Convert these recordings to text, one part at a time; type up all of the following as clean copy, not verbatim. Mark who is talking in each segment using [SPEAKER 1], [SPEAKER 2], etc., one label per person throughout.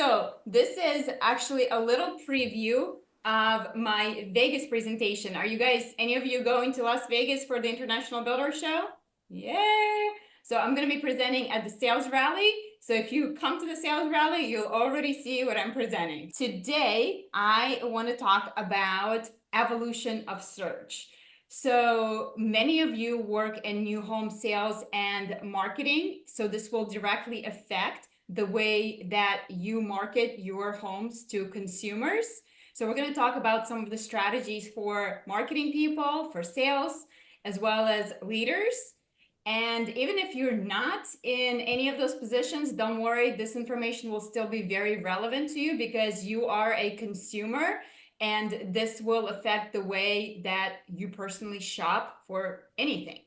[SPEAKER 1] So this is actually a little preview of my Vegas presentation. Are you guys, any of you going to Las Vegas for the International Builder Show? Yay! So I'm going to be presenting at the sales rally. So if you come to the sales rally, you'll already see what I'm presenting. Today, I want to talk about evolution of search. So many of you work in new home sales and marketing. So this will directly affect the way that you market your homes to consumers. So we're going to talk about some of the strategies for marketing people, for sales, as well as leaders. And even if you're not in any of those positions, don't worry, this information will still be very relevant to you because you are a consumer, and this will affect the way that you personally shop for anything.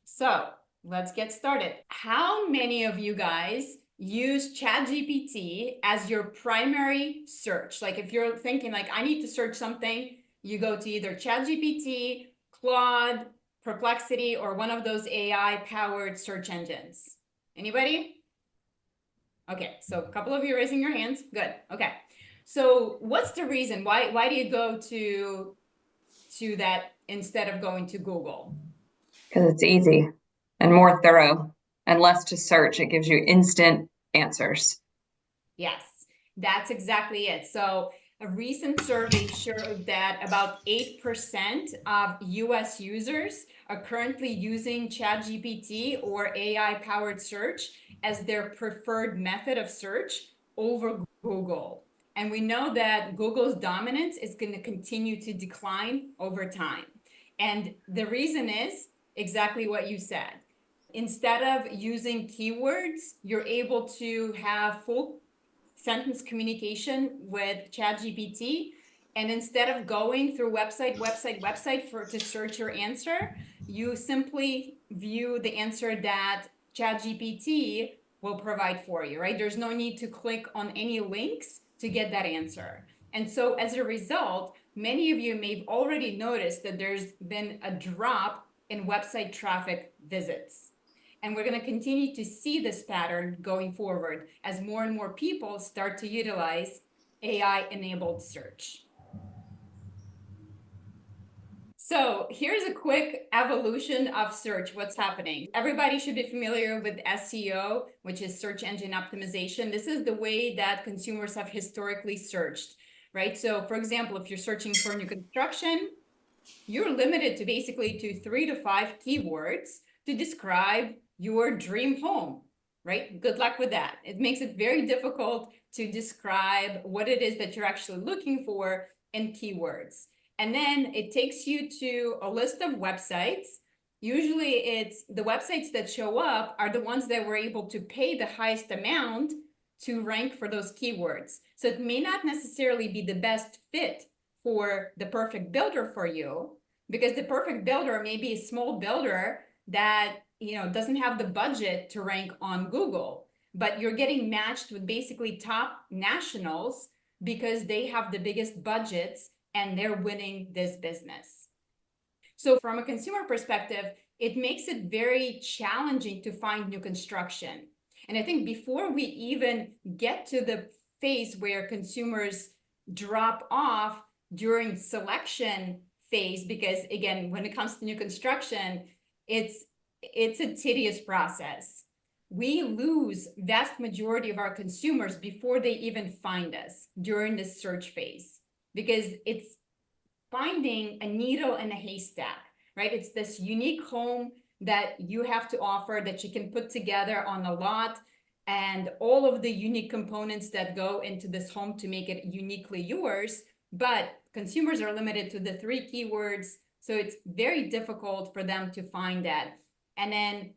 [SPEAKER 1] So let's get started. How many of you guys use ChatGPT as your primary search? Like if you're thinking like, I need to search something, you go to either ChatGPT, Claude, Perplexity, or one of those AI-powered search engines. Anybody? Okay, so a couple of you raising your hands. Good. Okay. So what's the reason? Why do you go to that instead of going to Google?
[SPEAKER 2] Because it's easy and more thorough and less to search. It gives you instant answers.
[SPEAKER 1] Yes, that's exactly it. So a recent survey showed that about 8% of US users are currently using ChatGPT or AI-powered search as their preferred method of search over Google. And we know that Google's dominance is going to continue to decline over time. And the reason is exactly what you said. Instead of using keywords, you're able to have full sentence communication with ChatGPT. And instead of going through website to search your answer, you simply view the answer that ChatGPT will provide for you, right? There's no need to click on any links to get that answer. And so as a result, many of you may have already noticed that there's been a drop in website traffic visits. And we're going to continue to see this pattern going forward as more and more people start to utilize AI-enabled search. So here's a quick evolution of search. What's happening? Everybody should be familiar with SEO, which is search engine optimization. This is the way that consumers have historically searched, right? So for example, if you're searching for new construction, you're limited to basically to 3 to 5 keywords to describe your dream home, right? Good luck with that. It makes it very difficult to describe what it is that you're actually looking for in keywords. And then it takes you to a list of websites. Usually it's the websites that show up are the ones that were able to pay the highest amount to rank for those keywords. So it may not necessarily be the best fit for the perfect builder for you, because the perfect builder may be a small builder that doesn't have the budget to rank on Google, but you're getting matched with basically top nationals because they have the biggest budgets and they're winning this business. So from a consumer perspective, it makes it very challenging to find new construction. And I think before we even get to the phase where consumers drop off during selection phase, because again, when it comes to new construction, it's a tedious process. We lose vast majority of our consumers before they even find us during the search phase, because it's finding a needle in a haystack, right? It's this unique home that you have to offer that you can put together on a lot, and all of the unique components that go into this home to make it uniquely yours. But consumers are limited to the 3 keywords, so it's very difficult for them to find that. And then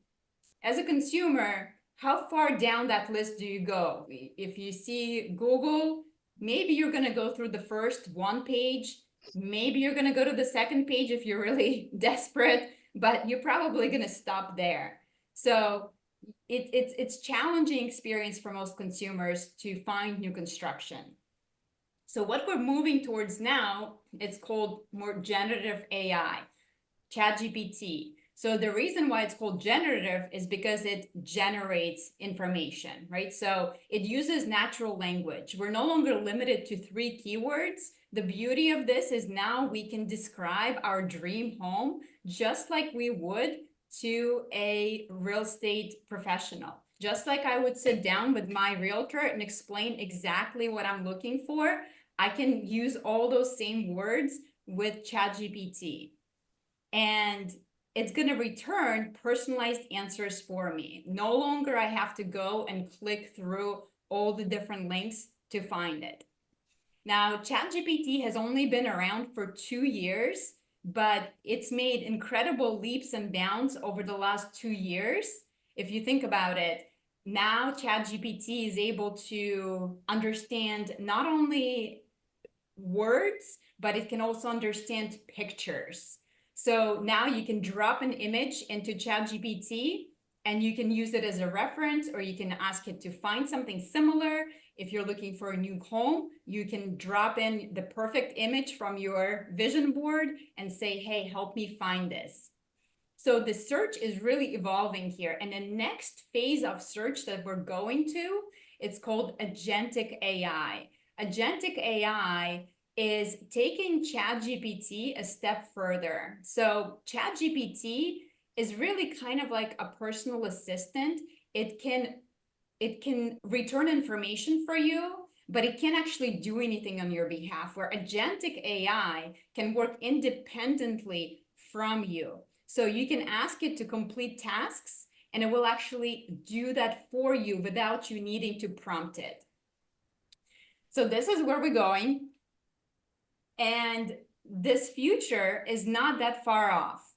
[SPEAKER 1] as a consumer, how far down that list do you go? If you see Google, maybe you're going to go through the first 1 page. Maybe you're going to go to the 2nd page if you're really desperate, but you're probably going to stop there. So it's challenging experience for most consumers to find new construction. So what we're moving towards now, it's called more generative AI, ChatGPT. So the reason why it's called generative is because it generates information, right? So it uses natural language. We're no longer limited to 3 keywords. The beauty of this is now we can describe our dream home just like we would to a real estate professional. Just like I would sit down with my realtor and explain exactly what I'm looking for, I can use all those same words with ChatGPT. And it's going to return personalized answers for me. No longer I have to go and click through all the different links to find it. Now, ChatGPT has only been around for 2 years, but it's made incredible leaps and bounds over the last 2 years. If you think about it, now ChatGPT is able to understand not only words, but it can also understand pictures. So now you can drop an image into ChatGPT and you can use it as a reference, or you can ask it to find something similar. If you're looking for a new home, you can drop in the perfect image from your vision board and say, hey, help me find this. So the search is really evolving here. And the next phase of search that we're going to, it's called agentic AI. Agentic AI is taking ChatGPT a step further. So ChatGPT is really kind of like a personal assistant. It can return information for you, but it can't actually do anything on your behalf, where agentic AI can work independently from you. So you can ask it to complete tasks and it will actually do that for you without you needing to prompt it. So this is where we're going. And this future is not that far off.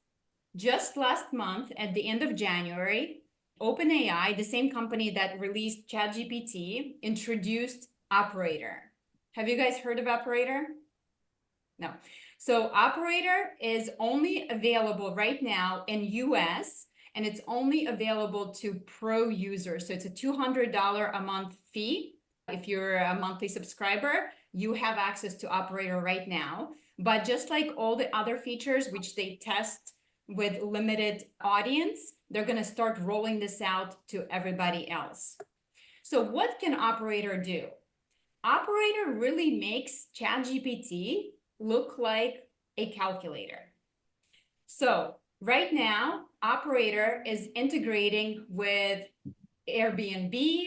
[SPEAKER 1] Just last month, at the end of January, OpenAI, the same company that released ChatGPT, introduced Operator. Have you guys heard of Operator? No. So Operator is only available right now in US, and it's only available to pro users. So it's a $200 a month fee. If you're a monthly subscriber, you have access to Operator right now. But just like all the other features, which they test with limited audience, they're going to start rolling this out to everybody else. So what can Operator do? Operator really makes ChatGPT look like a calculator. So right now, Operator is integrating with Airbnb,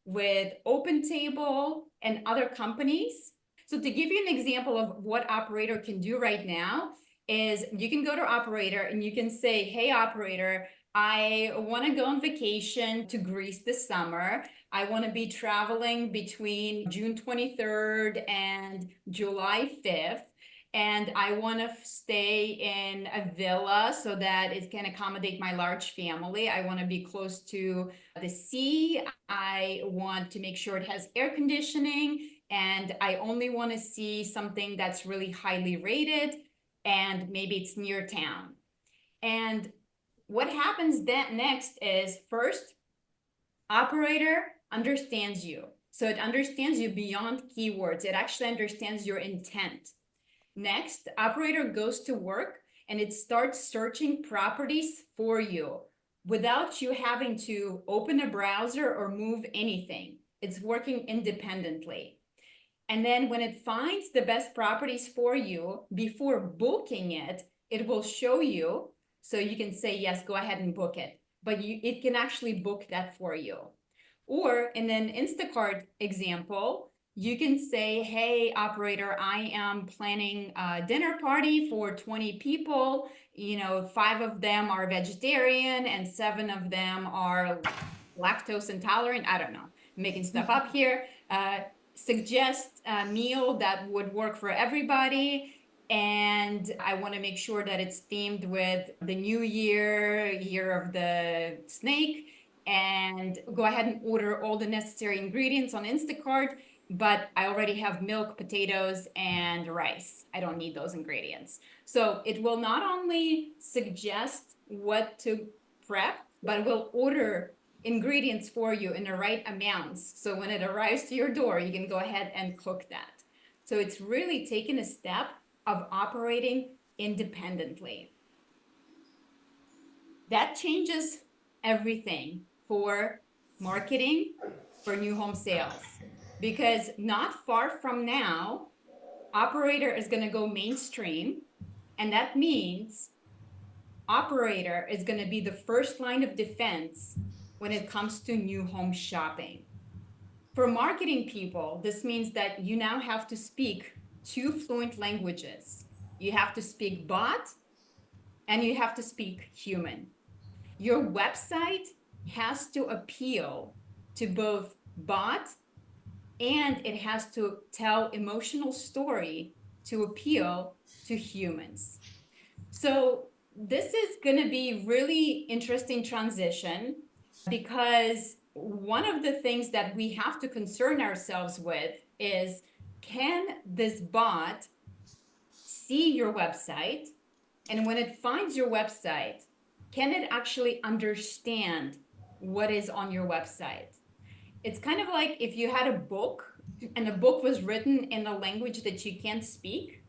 [SPEAKER 1] with OpenTable, and other companies. So to give you an example of what Operator can do right now is you can go to Operator and you can say, hey, Operator, I want to go on vacation to Greece this summer. I want to be traveling between June 23rd and July 5th. And I want to stay in a villa so that it can accommodate my large family. I want to be close to the sea. I want to make sure it has air conditioning. And I only want to see something that's really highly rated. And maybe it's near town. And what happens then next is, first, Operator understands you. So it understands you beyond keywords. It actually understands your intent. Next, Operator goes to work and it starts searching properties for you without you having to open a browser or move anything. It's working independently. And then when it finds the best properties for you, before booking it, it will show you. So you can say, yes, go ahead and book it. But it can actually book that for you. Or in an Instacart example, you can say, hey, Operator, I am planning a dinner party for 20 people. 5 of them are vegetarian and 7 of them are lactose intolerant. I don't know, making stuff up here. Suggest a meal that would work for everybody. And I want to make sure that it's themed with the new year of the snake. And go ahead and order all the necessary ingredients on Instacart. But I already have milk, potatoes, and rice. I don't need those ingredients. So it will not only suggest what to prep, but it will order ingredients for you in the right amounts. So when it arrives to your door, you can go ahead and cook that. So it's really taken a step of operating independently. That changes everything for marketing, for new home sales, because not far from now, operator is going to go mainstream, and that means operator is going to be the first line of defense when it comes to new home shopping. For marketing people, this means that you now have to speak two fluent languages. You have to speak bot and you have to speak human. Your website has to appeal to both bot and it has to tell emotional story to appeal to humans. So this is going to be really interesting transition because one of the things that we have to concern ourselves with is, can this bot see your website? And when it finds your website, can it actually understand what is on your website? It's kind of like if you had a book and the book was written in a language that you can't speak,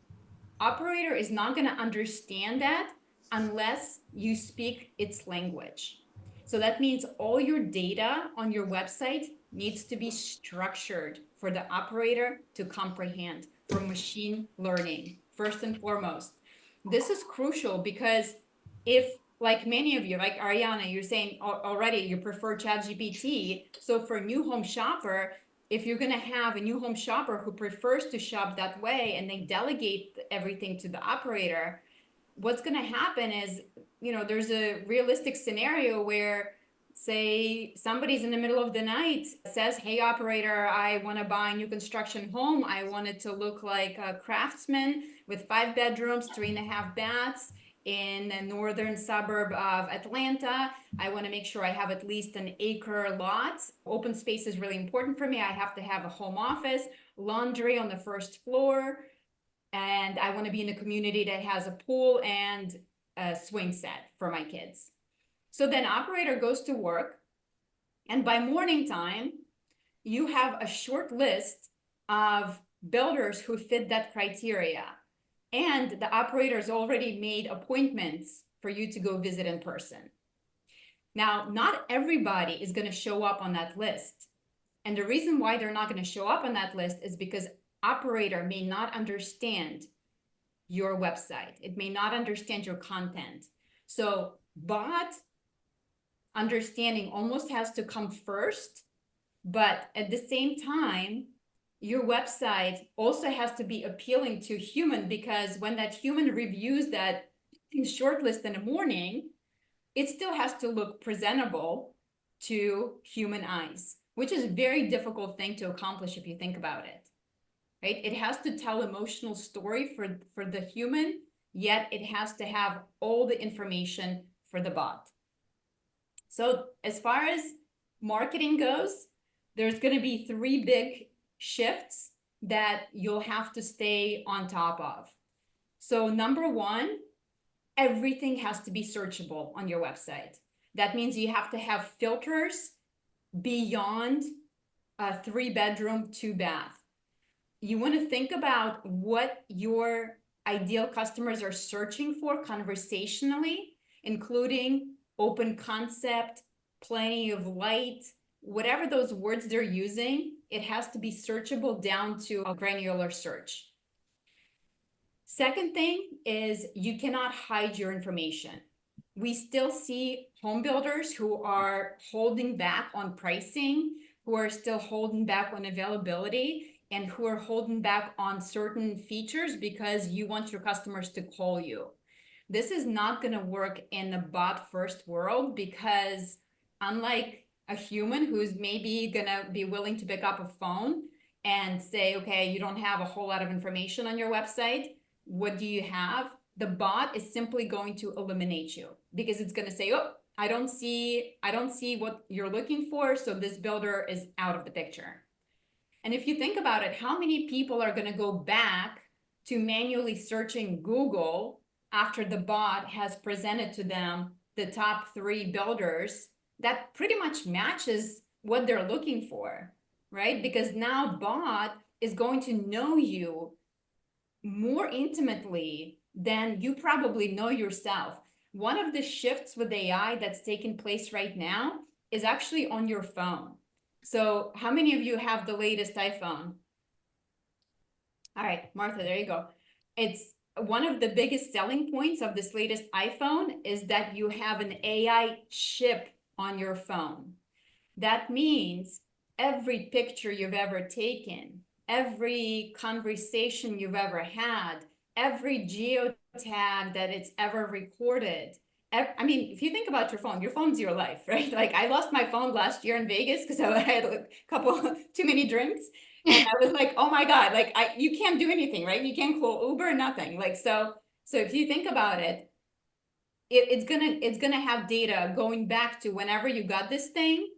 [SPEAKER 1] operator is not going to understand that unless you speak its language. So that means all your data on your website needs to be structured for the operator to comprehend, for machine learning, first and foremost. This is crucial because if, like many of you, like Ariana, you're saying already you prefer ChatGPT. So for a new home shopper, if you're going to have a new home shopper who prefers to shop that way and they delegate everything to the operator, what's going to happen is, there's a realistic scenario where, say, somebody's in the middle of the night, says, hey, operator, I want to buy a new construction home. I want it to look like a Craftsman with 5 bedrooms, 3.5 baths in a northern suburb of Atlanta. I want to make sure I have at least an acre lot. Open space is really important for me. I have to have a home office, laundry on the first floor, and I want to be in a community that has a pool and a swing set for my kids. So then operator goes to work, and by morning time, you have a short list of builders who fit that criteria. And the operator's already made appointments for you to go visit in person. Now, not everybody is going to show up on that list. And the reason why they're not going to show up on that list is because operator may not understand your website. It may not understand your content. So bot understanding almost has to come first, but at the same time, your website also has to be appealing to human, because when that human reviews that shortlist in the morning, it still has to look presentable to human eyes, which is a very difficult thing to accomplish if you think about it, right? It has to tell emotional story for the human, yet it has to have all the information for the bot. So as far as marketing goes, there's going to be 3 big shifts that you'll have to stay on top of. So number 1, everything has to be searchable on your website. That means you have to have filters beyond a 3-bedroom, 2-bath. You want to think about what your ideal customers are searching for conversationally, including open concept, plenty of light, whatever those words they're using, it has to be searchable down to a granular search. Second thing is you cannot hide your information. We still see home builders who are holding back on pricing, who are still holding back on availability, and who are holding back on certain features because you want your customers to call you. This is not going to work in the bot first world, because unlike a human who's maybe going to be willing to pick up a phone and say, okay, you don't have a whole lot of information on your website, what do you have? The bot is simply going to eliminate you, because it's going to say, oh, I don't see what you're looking for, so this builder is out of the picture. And if you think about it, how many people are going to go back to manually searching Google after the bot has presented to them the top 3 builders that pretty much matches what they're looking for, right? Because now bot is going to know you more intimately than you probably know yourself. one of the shifts with AI that's taking place right now is actually on your phone. So how many of you have the latest iPhone? All right, Martha, there you go. It's one of the biggest selling points of this latest iPhone is that you have an AI chip on your phone. That means every picture you've ever taken, every conversation you've ever had, every geotag that it's ever recorded. I mean, if you think about your phone's your life, right? Like I lost my phone last year in Vegas because I had a couple too many drinks. And I was like, oh my God, like you can't do anything, right? You can't call Uber, nothing. Like so if you think about it, it's gonna have data going back to whenever you got this thing.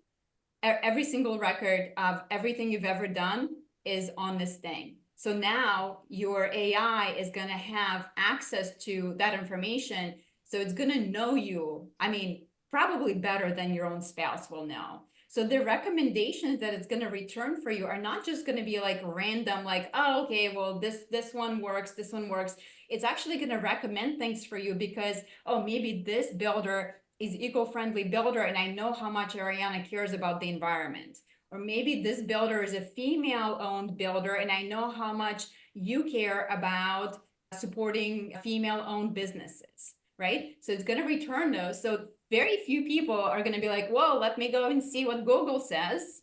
[SPEAKER 1] Every single record of everything you've ever done is on this thing. So now your AI is going to have access to that information. So it's going to know you. I mean, probably better than your own spouse will know. So the recommendations that it's going to return for you are not just going to be like random, like, oh, okay, well, this one works, this one works. It's actually going to recommend things for you because, oh, maybe this builder is eco-friendly builder and I know how much Ariana cares about the environment. Or maybe this builder is a female-owned builder and I know how much you care about supporting female-owned businesses, right? So it's going to return those. So very few people are going to be like, whoa, let me go and see what Google says.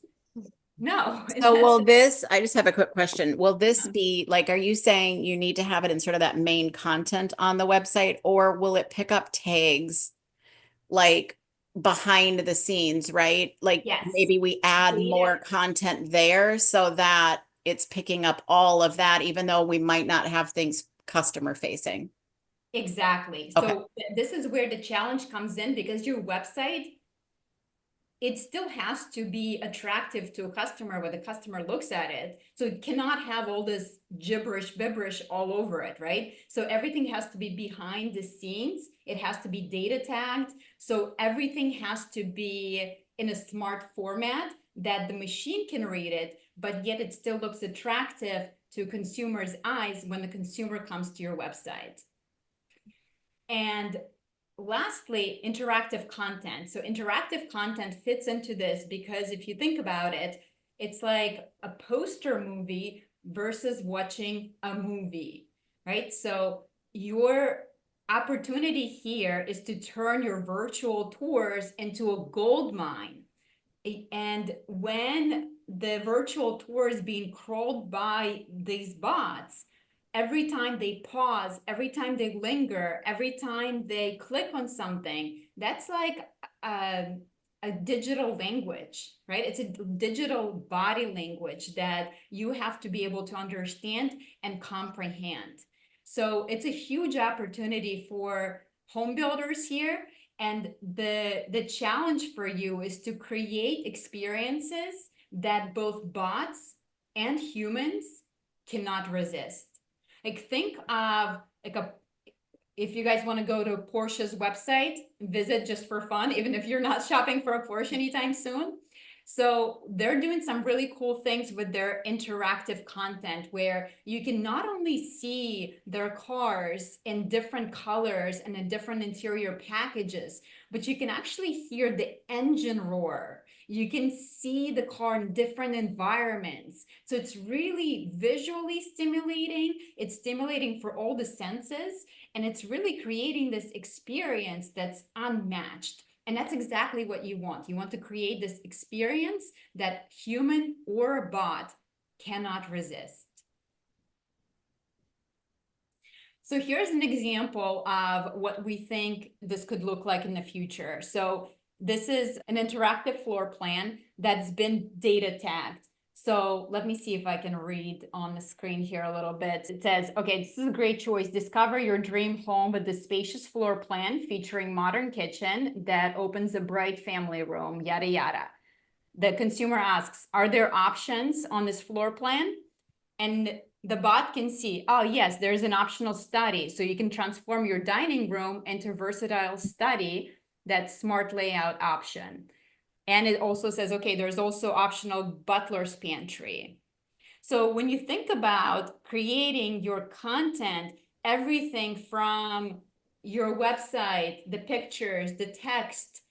[SPEAKER 1] No.
[SPEAKER 3] So will this, I just have a quick question. Will this be like, are you saying you need to have it in sort of that main content on the website, or will it pick up tags like behind the scenes, right? Like
[SPEAKER 1] Yes.
[SPEAKER 3] maybe we add more content there so that it's picking up all of that, even though we might not have things customer facing.
[SPEAKER 1] Exactly.
[SPEAKER 3] Okay.
[SPEAKER 1] So this is where the challenge comes in because your website, it still has to be attractive to a customer when the customer looks at it. So it cannot have all this gibberish, bibberish all over it, right? So everything has to be behind the scenes. It has to be data tagged. So everything has to be in a smart format that the machine can read it, but yet it still looks attractive to consumers' eyes when the consumer comes to your website. And lastly, interactive content. So interactive content fits into this because if you think about it, it's like a poster movie versus watching a movie, right? So your opportunity here is to turn your virtual tours into a gold mine. And when the virtual tour is being crawled by these bots, every time they pause, every time they linger, every time they click on something, that's like a digital language, right? It's a digital body language that you have to be able to understand and comprehend. So it's a huge opportunity for home builders here. And the challenge for you is to create experiences that both bots and humans cannot resist. Like think of like if you guys want to go to Porsche's website, visit just for fun, even if you're not shopping for a Porsche anytime soon. So they're doing some really cool things with their interactive content where you can not only see their cars in different colors and in different interior packages, but you can actually hear the engine roar. You can see the car in different environments. So it's really visually stimulating. It's stimulating for all the senses, and it's really creating this experience that's unmatched. And that's exactly what you want. You want to create this experience that human or bot cannot resist. So here's an example of what we think this could look like in the future. So this is an interactive floor plan that's been data tagged. So let me see if I can read on the screen here a little bit. It says, okay, this is a great choice. Discover your dream home with the spacious floor plan featuring modern kitchen that opens a bright family room, yada, yada. The consumer asks, are there options on this floor plan? And the bot can see, oh, yes, there's an optional study. So you can transform your dining room into a versatile study, that smart layout option. And it also says, okay, there's also optional butler's pantry. So when you think about creating your content, everything from your website, the pictures, the text,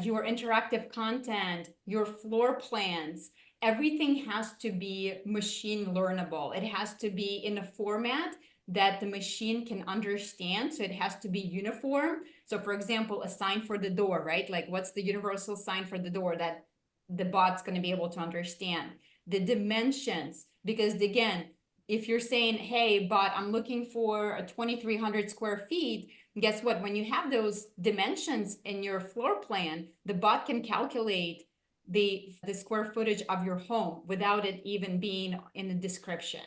[SPEAKER 1] your interactive content, your floor plans, everything has to be machine learnable. It has to be in a format that the machine can understand. So it has to be uniform. So for example, a sign for the door, right? Like what's the universal sign for the door that the bot's going to be able to understand? The dimensions, because again, if you're saying, hey, bot, I'm looking for a 2,300 square feet, guess what? When you have those dimensions in your floor plan, the bot can calculate the square footage of your home without it even being in the description.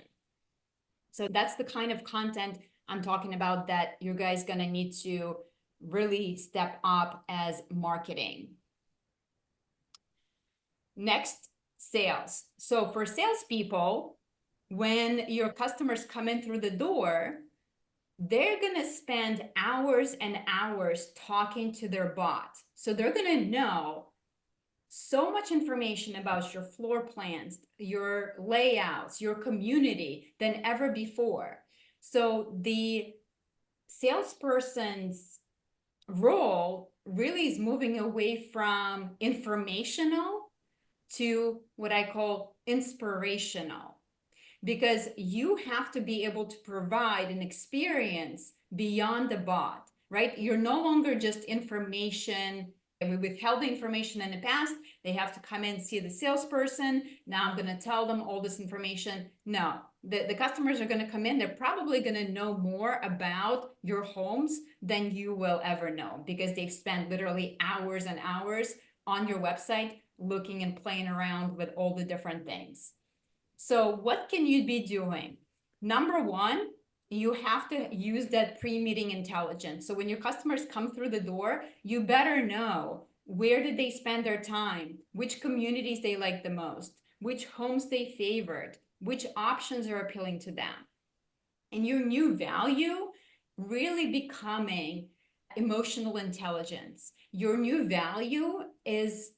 [SPEAKER 1] So that's the kind of content I'm talking about that you guys gonna need to really step up as marketing. Next, sales. So for salespeople, when your customers come in through the door, they're going to spend hours and hours talking to their bot. So they're going to know so much information about your floor plans, your layouts, your community than ever before. So the salesperson's role really is moving away from informational to what I call inspirational, because you have to be able to provide an experience beyond the bot, right? You're no longer just information. We withheld the information in the past. They have to come in, see the salesperson. Now I'm going to tell them all this information. No, the customers are going to come in. They're probably going to know more about your homes than you will ever know, because they've spent literally hours and hours on your website looking and playing around with all the different things. So what can you be doing? Number one, you have to use that pre-meeting intelligence. So when your customers come through the door, you better know, where did they spend their time, which communities they like the most, which homes they favored, which options are appealing to them. And your new value really becoming emotional intelligence. Your new value is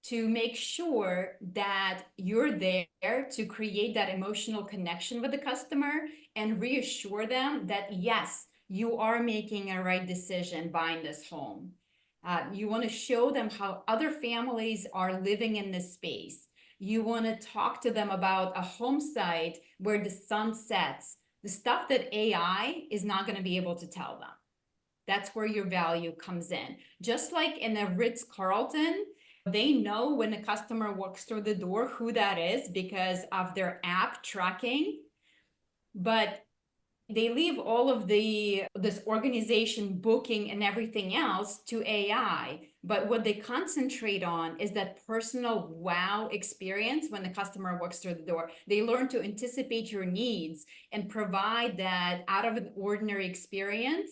[SPEAKER 1] to make sure that you're there to create that emotional connection with the customer and reassure them that, yes, you are making a right decision buying this home. You want to show them how other families are living in this space. You want to talk to them about a home site where the sun sets, the stuff that AI is not going to be able to tell them. That's where your value comes in. Just like in a Ritz-Carlton, they know when a customer walks through the door who that is because of their app tracking, but they leave all of this organization, booking, and everything else to AI. But what they concentrate on is that personal wow experience when the customer walks through the door. They learn to anticipate your needs and provide that out of an ordinary experience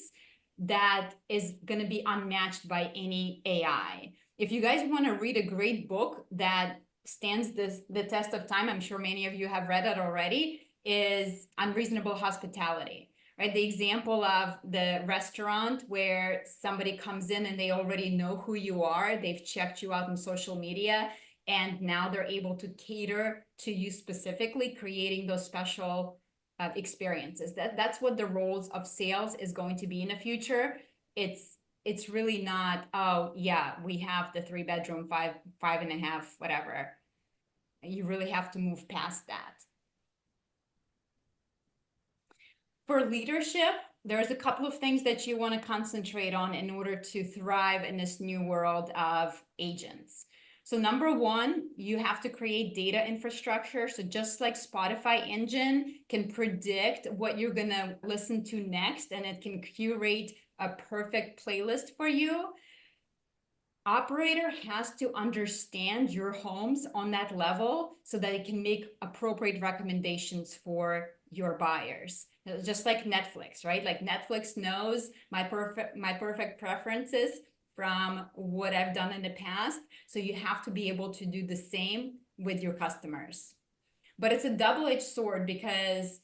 [SPEAKER 1] that is going to be unmatched by any AI. If you guys want to read a great book that stands the test of time, I'm sure many of you have read it already, is Unreasonable Hospitality, right? The example of the restaurant where somebody comes in and they already know who you are, they've checked you out on social media, and now they're able to cater to you specifically, creating those special experiences. That's what the roles of sales is going to be in the future. It's really not, oh yeah, we have the 3-bedroom, 5.5, whatever. You really have to move past that. For leadership, there's a couple of things that you want to concentrate on in order to thrive in this new world of agents. So number one, you have to create data infrastructure. So just like Spotify engine can predict what you're going to listen to next, and it can curate a perfect playlist for you, operator has to understand your homes on that level so that it can make appropriate recommendations for your buyers. Just like Netflix, right? Like Netflix knows my perfect preferences from what I've done in the past. So you have to be able to do the same with your customers. But it's a double-edged sword because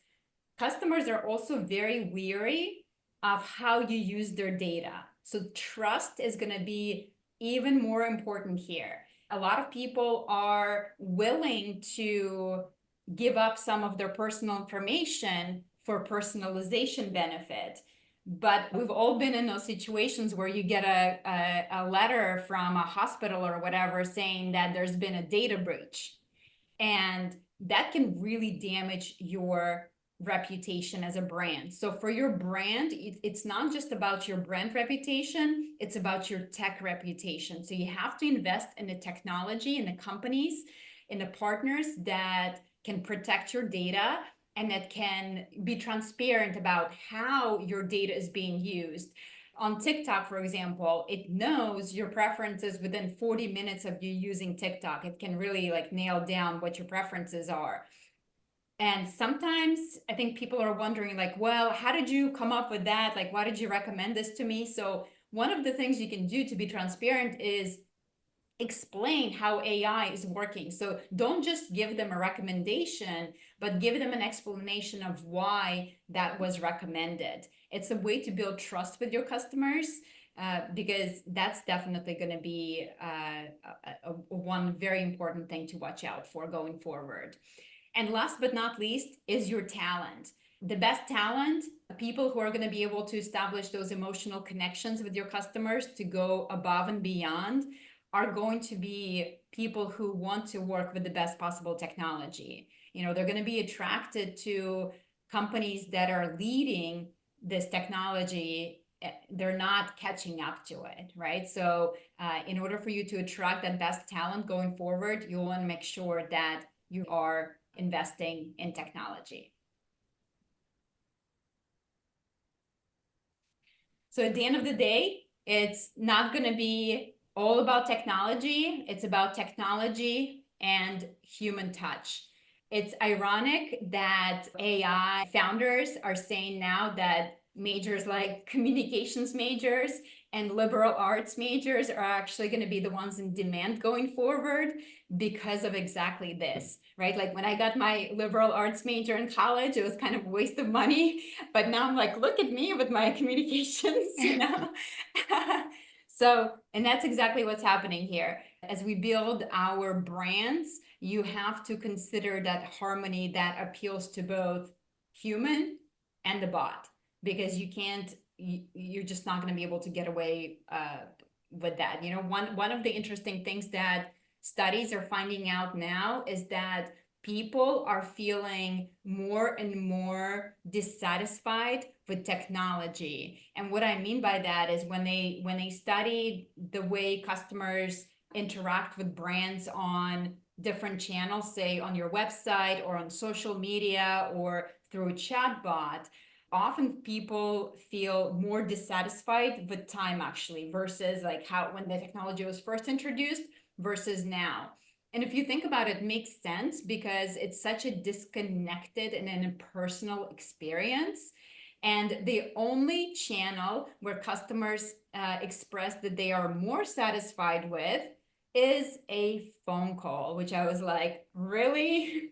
[SPEAKER 1] customers are also very weary of how you use their data. So trust is going to be even more important here. A lot of people are willing to give up some of their personal information for personalization benefit. But we've all been in those situations where you get a letter from a hospital or whatever saying that there's been a data breach. And that can really damage your reputation as a brand. So for your brand, it's not just about your brand reputation, it's about your tech reputation. So you have to invest in the technology, in the companies, in the partners that can protect your data and that can be transparent about how your data is being used. On TikTok, for example, it knows your preferences within 40 minutes of you using TikTok. It can really like nail down what your preferences are. And sometimes I think people are wondering like, well, how did you come up with that? Like, why did you recommend this to me? So one of the things you can do to be transparent is explain how AI is working. So don't just give them a recommendation, but give them an explanation of why that was recommended. It's a way to build trust with your customers, because that's definitely going to be one very important thing to watch out for going forward. And last but not least is your talent. The best talent, people who are going to be able to establish those emotional connections with your customers to go above and beyond, are going to be people who want to work with the best possible technology. You know, they're going to be attracted to companies that are leading this technology. They're not catching up to it, right? So in order for you to attract that best talent going forward, you want to make sure that you are investing in technology. So at the end of the day, it's not going to be all about technology. It's about technology and human touch. It's ironic that AI founders are saying now that majors like communications majors and liberal arts majors are actually going to be the ones in demand going forward because of exactly this, right? Like when I got my liberal arts major in college, it was kind of a waste of money, but now I'm like, look at me with my communications, you know? So, and that's exactly what's happening here. As we build our brands, you have to consider that harmony that appeals to both human and the bot, because you can't, you're just not going to be able to get away with that. You know, one of the interesting things that studies are finding out now is that people are feeling more and more dissatisfied with technology. And what I mean by that is when they study the way customers interact with brands on different channels, say on your website or on social media or through a chatbot, often people feel more dissatisfied with time actually versus like how when the technology was first introduced versus now. And if you think about it, it makes sense because it's such a disconnected and an impersonal experience. And the only channel where customers express that they are more satisfied with is a phone call, which I was like, really?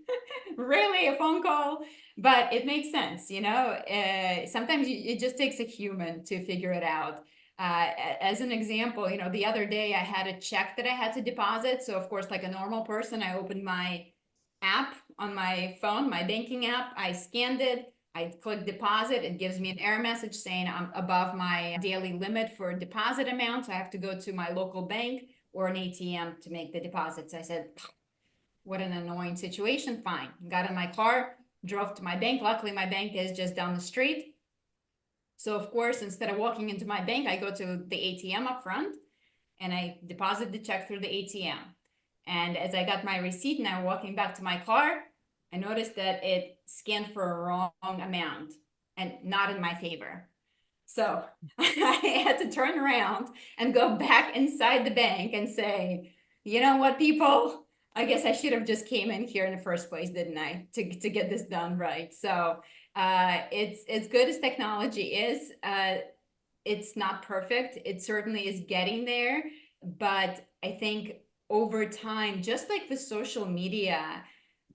[SPEAKER 1] Really, a phone call? But it makes sense, you know? Sometimes it just takes a human to figure it out. As an example, you know, the other day I had a check that I had to deposit. So of course, like a normal person, I opened my app on my phone, my banking app, I scanned it, I click deposit, it gives me an error message saying I'm above my daily limit for deposit amount. So I have to go to my local bank or an ATM to make the deposits. I said, what an annoying situation. Fine. Got in my car, drove to my bank. Luckily, my bank is just down the street. So of course, instead of walking into my bank, I go to the ATM up front and I deposit the check through the ATM. And as I got my receipt and I'm walking back to my car, I noticed that it scanned for a wrong amount and not in my favor. So I had to turn around and go back inside the bank and say, you know what, people, I guess I should have just came in here in the first place, didn't I, to get this done right. So it's as good as technology is. It's not perfect. It certainly is getting there. But I think over time, just like with social media,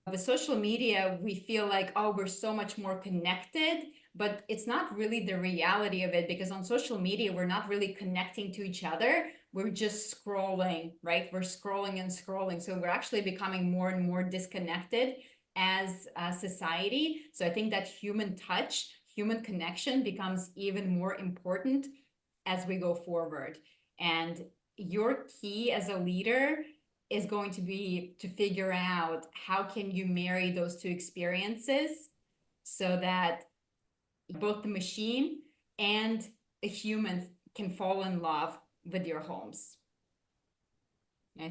[SPEAKER 1] we feel like, oh, we're so much more connected, but it's not really the reality of it, because on social media, we're not really connecting to each other. We're just scrolling, right? We're scrolling and scrolling. So we're actually becoming more and more disconnected as a society. So I think that human touch, human connection becomes even more important as we go forward. And your key as a leader is going to be to figure out how can you marry those two experiences so that both the machine and a human can fall in love with your homes.